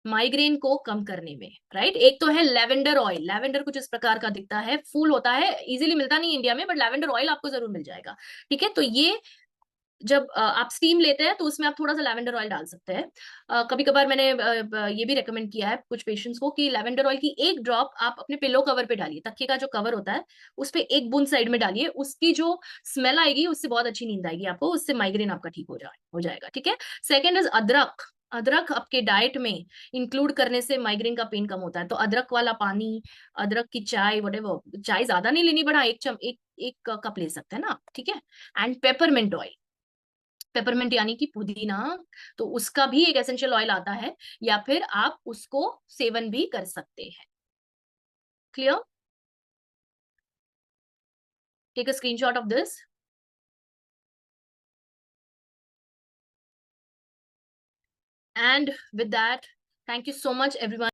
माइग्रेन को कम करने में, राइट। एक तो है लेवेंडर ऑयल। लेवेंडर कुछ इस प्रकार का दिखता है, फूल होता है, इजीली मिलता नहीं इंडिया में, बट लेवेंडर ऑयल आपको जरूर मिल जाएगा, ठीक है। तो ये जब आप स्टीम लेते हैं तो उसमें आप थोड़ा सा लैवेंडर ऑयल डाल सकते हैं। कभी कभार मैंने ये भी रेकमेंड किया है कुछ पेशेंट्स को कि लैवेंडर ऑयल की एक ड्रॉप आप अपने पिलो कवर पे डालिए, तकिए का जो कवर होता है उस पे एक बूंद साइड में डालिए, उसकी जो स्मेल आएगी उससे बहुत अच्छी नींद आएगी आपको, उससे माइग्रेन आपका ठीक हो जाएगा, ठीक है। सेकेंड इज अदरक। अदरक आपके डाइट में इंक्लूड करने से माइग्रेन का पेन कम होता है, तो अदरक वाला पानी, अदरक की चाय, वटेवर, चाय ज्यादा नहीं लेनी, बड़ा एक कप ले सकते हैं ना, ठीक है। एंड पेपरमिंट ऑयल, पेपरमिंट यानी कि पुदीना, तो उसका भी एक एसेंशियल ऑयल आता है, या फिर आप उसको सेवन भी कर सकते हैं। Clear, take a screenshot of this. And with that, thank you so much everyone.